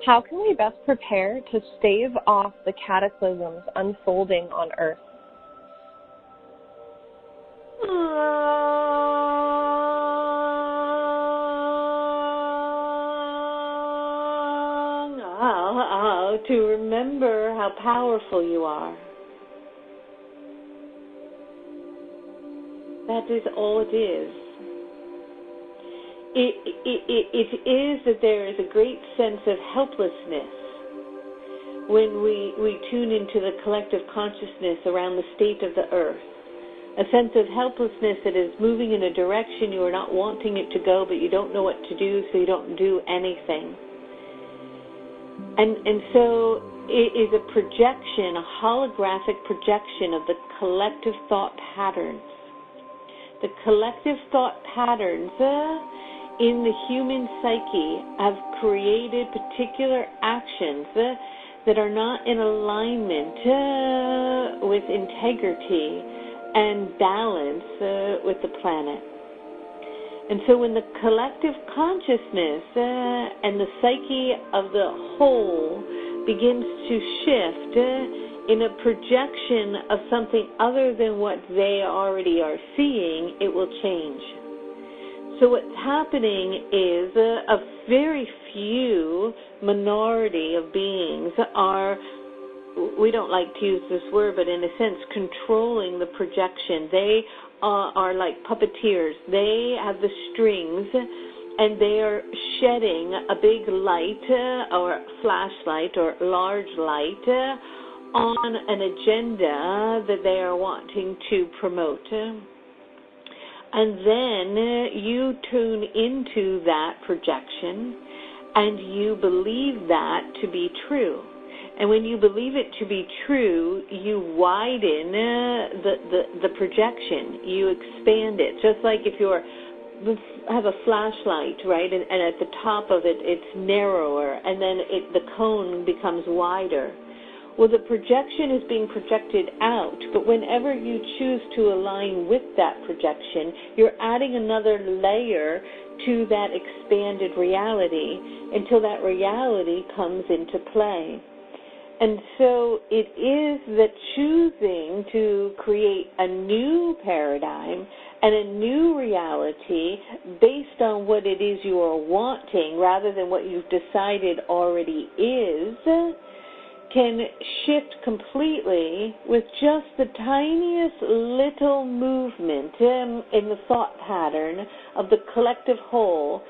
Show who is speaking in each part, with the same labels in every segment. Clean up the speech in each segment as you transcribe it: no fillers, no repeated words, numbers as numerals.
Speaker 1: How can we best prepare to stave off the cataclysms unfolding on Earth?
Speaker 2: To remember how powerful you are. That is all it is. It is that there is a great sense of helplessness when we tune into the collective consciousness around the state of the earth. A sense of helplessness that is moving in a direction you are not wanting it to go, but you don't know what to do, so you don't do anything. And so it is a projection, a holographic projection of the collective thought patterns. The collective thought patterns in the human psyche have created particular actions that are not in alignment with integrity and balance with the planet. And so when the collective consciousness and the psyche of the whole begins to shift in a projection of something other than what they already are seeing, it will change. So what's happening is a very few minority of beings are, we don't like to use this word, but in a sense, controlling the projection. They are like puppeteers. They have the strings, and they are shedding a big light or flashlight or large light on an agenda that they are wanting to promote. And then you tune into that projection, and you believe that to be true. And when you believe it to be true, you widen the projection. You expand it. Just like if you have a flashlight, right, and at the top of it, it's narrower, and then the cone becomes wider. Well, the projection is being projected out, but whenever you choose to align with that projection, you're adding another layer to that expanded reality until that reality comes into play. And so it is that choosing to create a new paradigm and a new reality based on what it is you are wanting rather than what you've decided already is can shift completely with just the tiniest little movement in the thought pattern of the collective whole.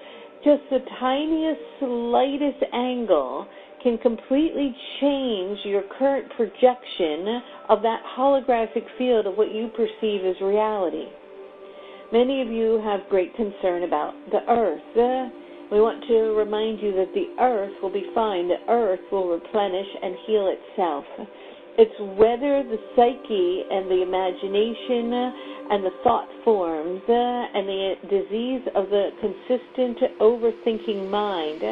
Speaker 2: Just the tiniest, slightest angle can completely change your current projection of that holographic field of what you perceive as reality. Many of you have great concern about the earth. We want to remind you that the earth will be fine. The earth will replenish and heal itself. It's whether the psyche and the imagination and the thought forms and the disease of the consistent overthinking mind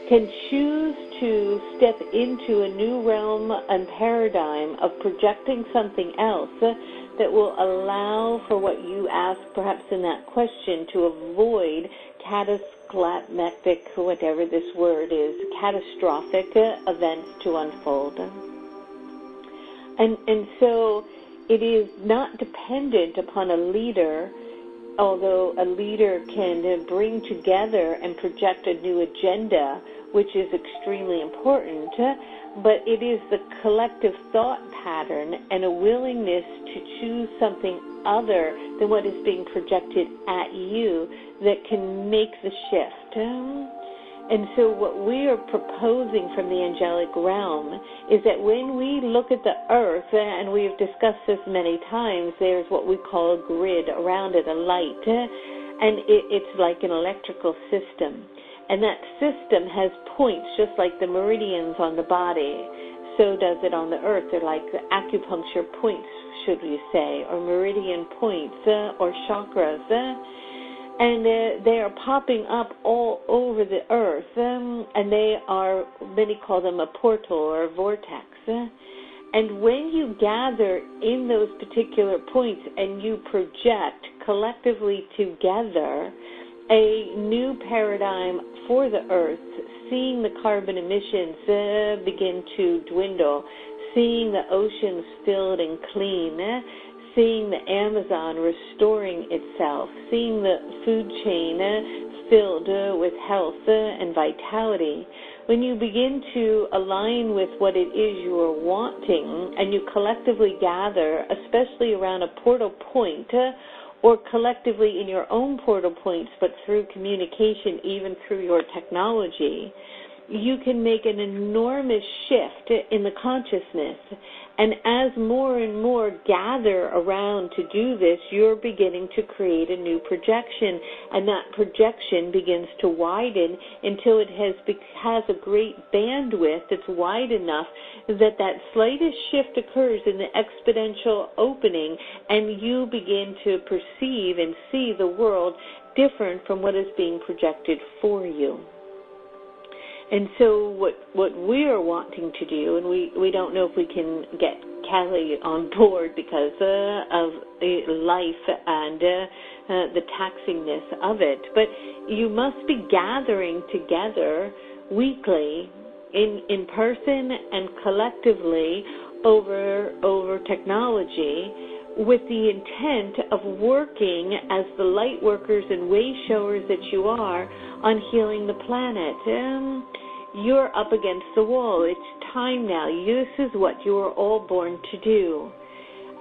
Speaker 2: can choose to step into a new realm and paradigm of projecting something else that will allow for what you asked perhaps in that question, to avoid catastrophic, whatever this word is, catastrophic events to unfold. And so it is not dependent upon a leader, although a leader can bring together and project a new agenda, which is extremely important, but it is the collective thought pattern and a willingness to choose something other than what is being projected at you that can make the shift. And so what we are proposing from the angelic realm is that when we look at the earth, and we have discussed this many times, there's what we call a grid around it, a light, and it's like an electrical system. And that system has points, just like the meridians on the body. So does it on the earth. They're like the acupuncture points, should we say, or meridian points, or chakras. And they are popping up all over the earth, and they are, many call them a portal or a vortex. And when you gather in those particular points and you project collectively together, a new paradigm for the earth, seeing the carbon emissions begin to dwindle, seeing the oceans filled and clean, seeing the Amazon restoring itself, seeing the food chain filled with health and vitality. When you begin to align with what it is you are wanting, and you collectively gather, especially around a portal point, or collectively in your own portal points, but through communication, even through your technology, you can make an enormous shift in the consciousness. And as more and more gather around to do this, you're beginning to create a new projection. And that projection begins to widen until it has a great bandwidth that's wide enough that that slightest shift occurs in the exponential opening, and you begin to perceive and see the world different from what is being projected for you. And so what we are wanting to do, and we don't know if we can get Kelly on board because of life and the taxingness of it, but you must be gathering together weekly in person and collectively over technology with the intent of working as the light workers and way showers that you are on healing the planet. You're up against the wall. It's time now. This is what you are all born to do.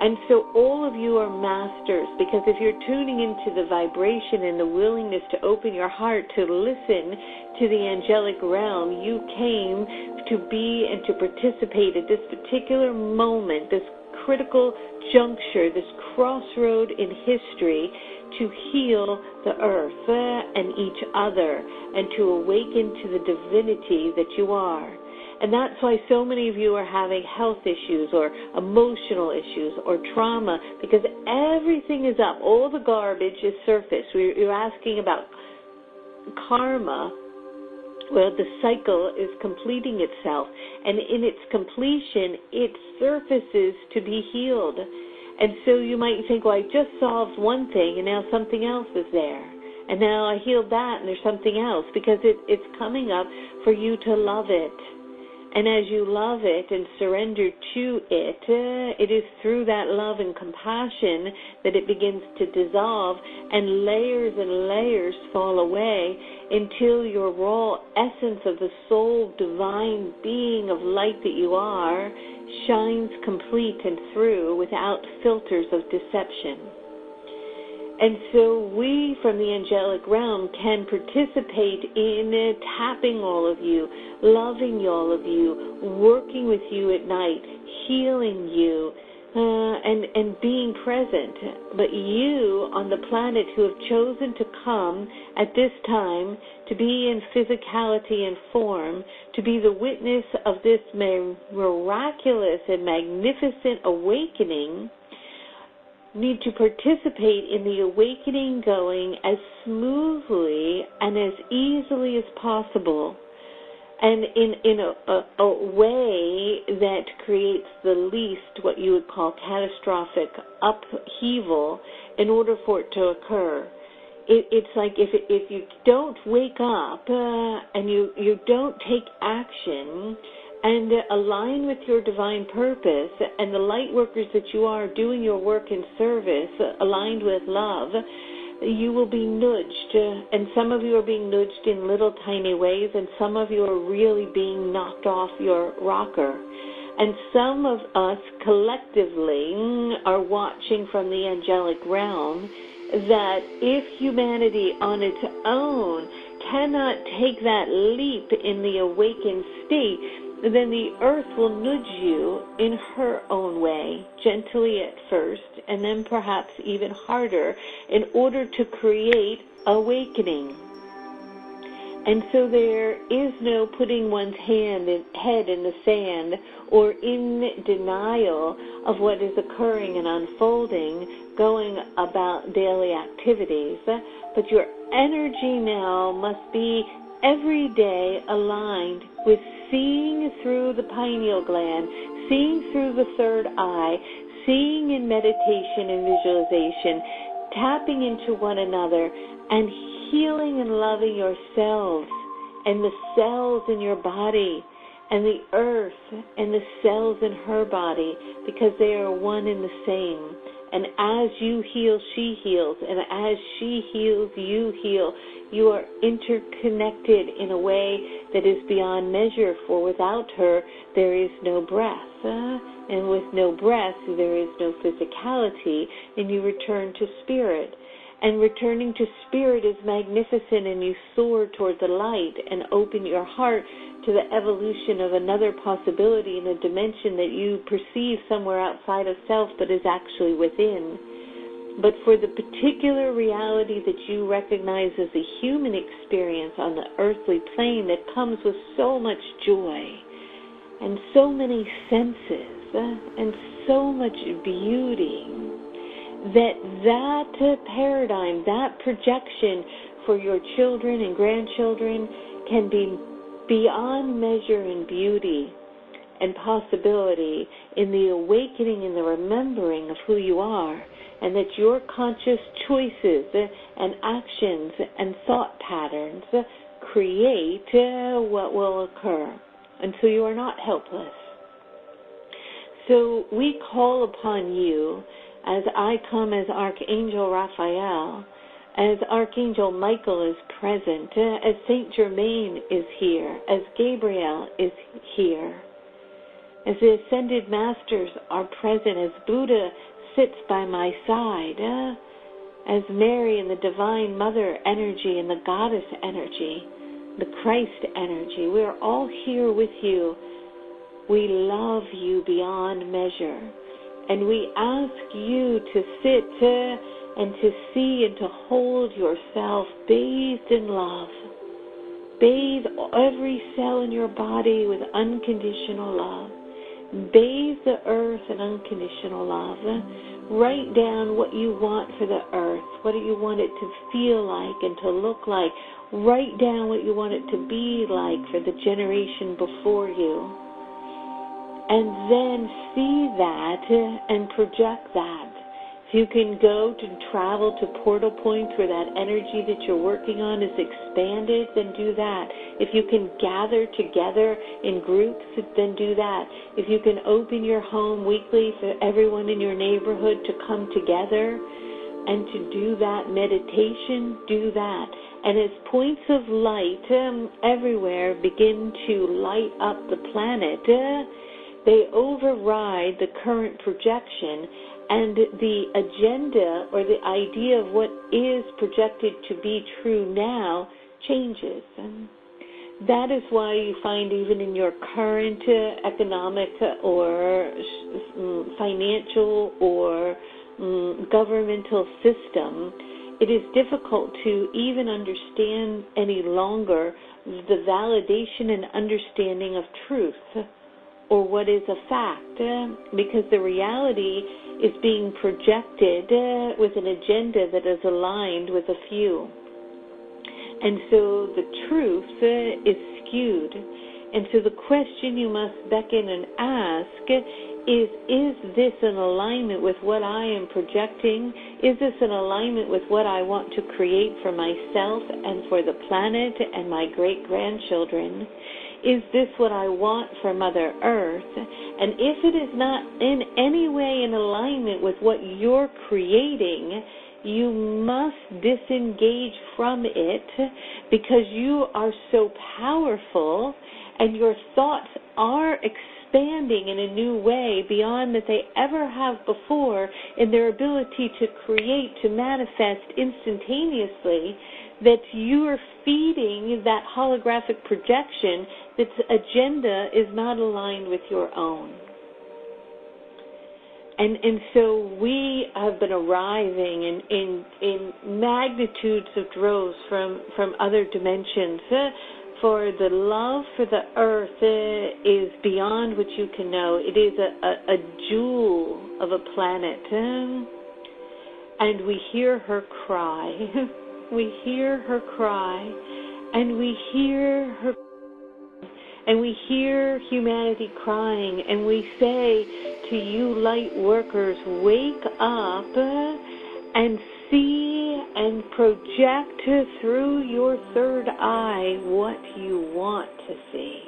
Speaker 2: And so all of you are masters, because if you're tuning into the vibration and the willingness to open your heart to listen to the angelic realm, you came to be and to participate at this particular moment, this critical juncture, this crossroad in history, to heal the earth and each other and to awaken to the divinity that you are. And that's why so many of you are having health issues or emotional issues or trauma, because everything is up. All the garbage is surfaced. You're asking about karma. Well, the cycle is completing itself, and in its completion, it surfaces to be healed. And so you might think, well, I just solved one thing, and now something else is there. And now I healed that, and there's something else, because it's coming up for you to love it. And as you love it and surrender to it, it is through that love and compassion that it begins to dissolve, and layers fall away until your raw essence of the soul, divine being of light that you are, shines complete and through without filters of deception. And so we from the angelic realm can participate in tapping all of you, loving all of you, working with you at night, healing you, and being present. But you on the planet who have chosen to come at this time to be in physicality and form, to be the witness of this miraculous and magnificent awakening, need to participate in the awakening going as smoothly and as easily as possible, and in a way that creates the least what you would call catastrophic upheaval in order for it to occur. It's like if you don't wake up and you don't take action and align with your divine purpose and the light workers that you are doing your work in service, aligned with love, you will be nudged. And some of you are being nudged in little tiny ways, and some of you are really being knocked off your rocker. And some of us collectively are watching from the angelic realm that if humanity on its own cannot take that leap in the awakened state, then the earth will nudge you in her own way, gently at first, and then perhaps even harder, in order to create awakening. And so there is no putting one's head in the sand or in denial of what is occurring and unfolding, going about daily activities, but your energy now must be every day aligned with seeing through the pineal gland, seeing through the third eye, seeing in meditation and visualization, tapping into one another, and healing and loving yourselves and the cells in your body and the earth and the cells in her body, because they are one and the same. And as you heal, she heals. And as she heals, you heal. You are interconnected in a way that is beyond measure, for without her, there is no breath. And with no breath, there is no physicality, and you return to spirit. And returning to spirit is magnificent, and you soar toward the light and open your heart to the evolution of another possibility in a dimension that you perceive somewhere outside of self but is actually within. But for the particular reality that you recognize as a human experience on the earthly plane that comes with so much joy and so many senses and so much beauty, that paradigm, that projection for your children and grandchildren can be beyond measure in beauty and possibility in the awakening and the remembering of who you are, and that your conscious choices and actions and thought patterns create what will occur. And so you are not helpless. So we call upon you, as I come as Archangel Raphael, as Archangel Michael is present, as Saint Germain is here, as Gabriel is here, as the Ascended Masters are present, as Buddha sits by my side, as Mary and the Divine Mother energy and the Goddess energy, the Christ energy. We are all here with you. We love you beyond measure. And we ask you to sit and to see and to hold yourself bathed in love. Bathe every cell in your body with unconditional love. Bathe the earth in unconditional love. Write down what you want for the earth. What do you want it to feel like and to look like? Write down what you want it to be like for the generation before you. And then see that and project that. If you can go to travel to portal points where that energy that you're working on is expanded, then do that. If you can gather together in groups, then do that. If you can open your home weekly for everyone in your neighborhood to come together and to do that meditation, do that. And as points of light everywhere begin to light up the planet, they override the current projection, and the agenda or the idea of what is projected to be true now changes. And that is why you find even in your current economic or financial or governmental system, it is difficult to even understand any longer the validation and understanding of truth or what is a fact, because the reality is being projected with an agenda that is aligned with a few. And so the truth is skewed. And so the question you must beckon and ask is this in alignment with what I am projecting? Is this in alignment with what I want to create for myself and for the planet and my great-grandchildren? Is this what I want for Mother Earth? And if it is not in any way in alignment with what you're creating, you must disengage from it, because you are so powerful and your thoughts are expanding in a new way beyond that they ever have before in their ability to create, to manifest instantaneously, that you are feeding that holographic projection that's agenda is not aligned with your own. And so we have been arriving in magnitudes of droves from other dimensions. For the love for the earth is beyond what you can know. It is a jewel of a planet. And we hear her cry. We hear her cry. And we hear her. And we hear humanity crying. And we say to you, light workers, wake up and see and project through your third eye what you want to see,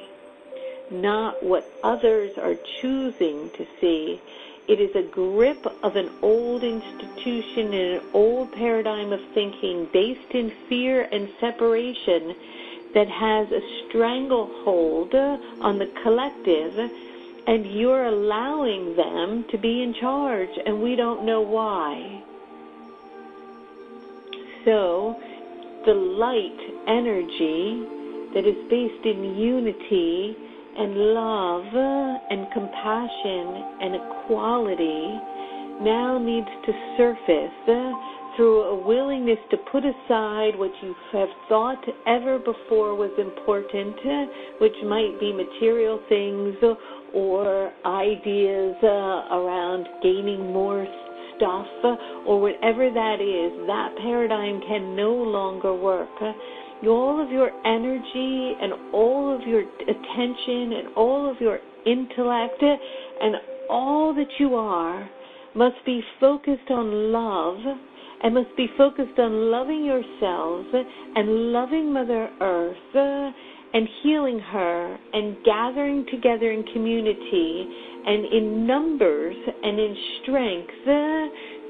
Speaker 2: not what others are choosing to see. It is a grip of an old institution and an old paradigm of thinking based in fear and separation that has a stranglehold on the collective, and you're allowing them to be in charge, and we don't know why. So, the light energy that is based in unity and love and compassion and equality now needs to surface through a willingness to put aside what you have thought ever before was important, which might be material things or ideas around gaining more stuff or whatever that is. That paradigm can no longer work. All of your energy and all of your attention and all of your intellect and all that you are must be focused on love and must be focused on loving yourselves and loving Mother Earth and healing her and gathering together in community and in numbers and in strength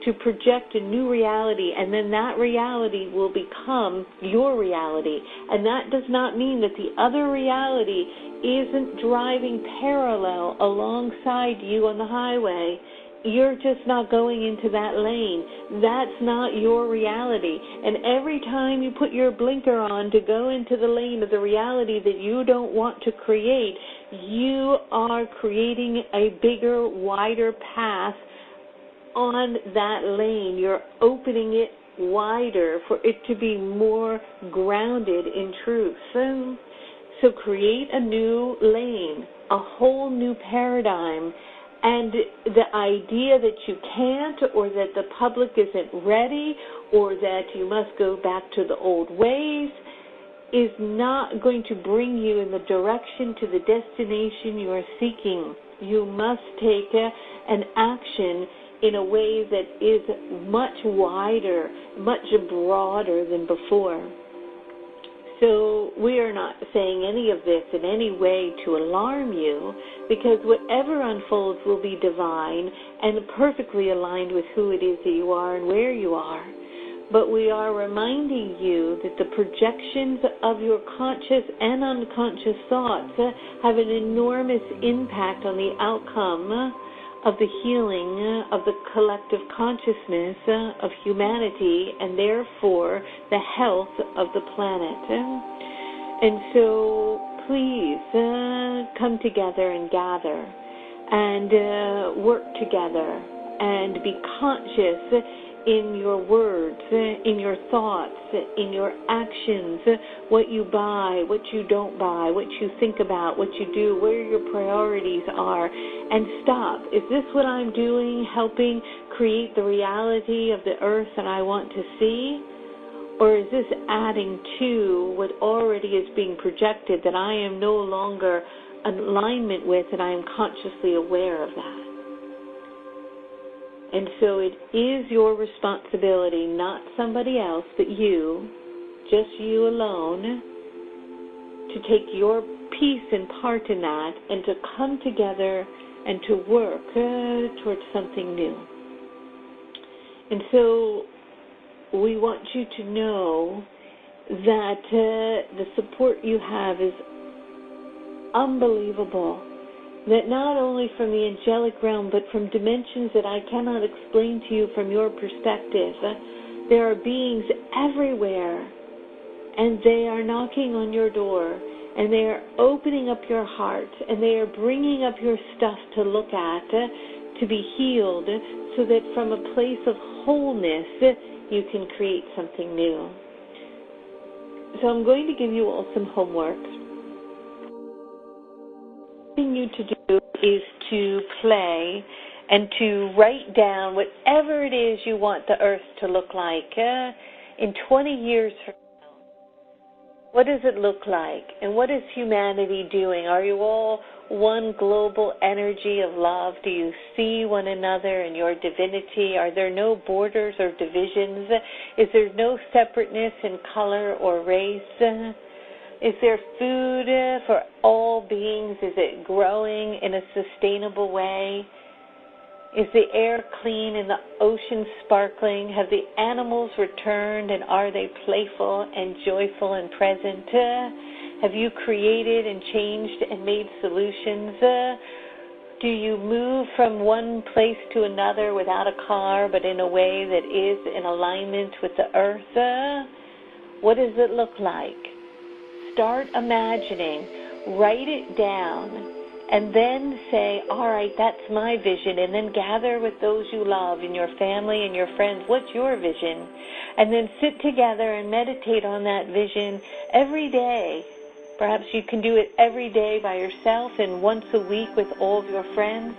Speaker 2: to project a new reality, and then that reality will become your reality. And that does not mean that the other reality isn't driving parallel alongside you on the highway. You're just not going into that lane. That's not your reality. And every time you put your blinker on to go into the lane of the reality that you don't want to create, you are creating a bigger, wider path on that lane. You're opening it wider for it to be more grounded in truth. So create a new lane, a whole new paradigm. And the idea that you can't, or that the public isn't ready, or that you must go back to the old ways is not going to bring you in the direction to the destination you are seeking. You must take an action in a way that is much wider, much broader than before. So we are not saying any of this in any way to alarm you, because whatever unfolds will be divine and perfectly aligned with who it is that you are and where you are. But we are reminding you that the projections of your conscious and unconscious thoughts have an enormous impact on the outcome of the healing of the collective consciousness of humanity, and therefore the health of the planet. And so please come together and gather and work together and be conscious in your words, in your thoughts, in your actions, what you buy, what you don't buy, what you think about, what you do, where your priorities are, and stop. Is this what I'm doing, helping create the reality of the earth that I want to see? Or is this adding to what already is being projected that I am no longer in alignment with, and I am consciously aware of that? And so it is your responsibility, not somebody else, but you, just you alone, to take your piece and part in that and to come together and to work towards something new. And so we want you to know that the support you have is unbelievable. That not only from the angelic realm, but from dimensions that I cannot explain to you from your perspective, there are beings everywhere, and they are knocking on your door, and they are opening up your heart, and they are bringing up your stuff to look at, to be healed, so that from a place of wholeness, you can create something new. So I'm going to give you all some homework. Thing you to do is to play and to write down whatever it is you want the earth to look like in 20 years from What does it look like? And what is humanity doing? Are you all one global energy of love? Do you see one another in your divinity? Are there no borders or divisions? Is there no separateness in color or race? Is there food for all beings? Is it growing in a sustainable way? Is the air clean and the ocean sparkling? Have the animals returned, and are they playful and joyful and present? Have you created and changed and made solutions? Do you move from one place to another without a car, but in a way that is in alignment with the earth? What does it look like? Start imagining, write it down, and then say, all right, that's my vision, and then gather with those you love in your family and your friends. What's your vision? And then sit together and meditate on that vision every day. Perhaps you can do it every day by yourself and once a week with all of your friends.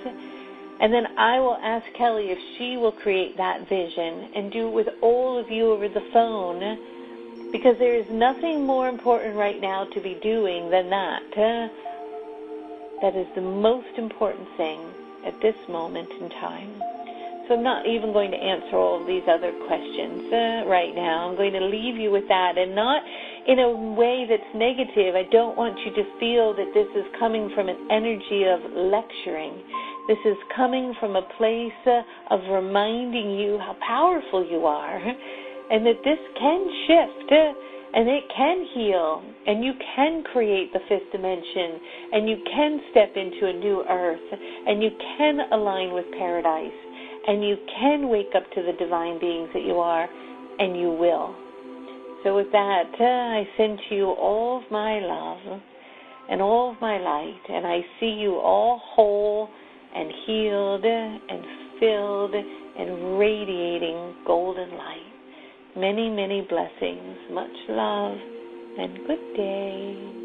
Speaker 2: And then I will ask Kelly if she will create that vision and do it with all of you over the phone, because there is nothing more important right now to be doing than that. That is the most important thing at this moment in time. So I'm not even going to answer all of these other questions right now. I'm going to leave you with that, and not in a way that's negative. I don't want you to feel that this is coming from an energy of lecturing. This is coming from a place of reminding you how powerful you are, and that this can shift, and it can heal, and you can create the fifth dimension, and you can step into a new earth, and you can align with paradise, and you can wake up to the divine beings that you are, and you will. So with that, I send to you all of my love and all of my light, and I see you all whole and healed and filled and radiating golden light. Many, many blessings. Much love and good day.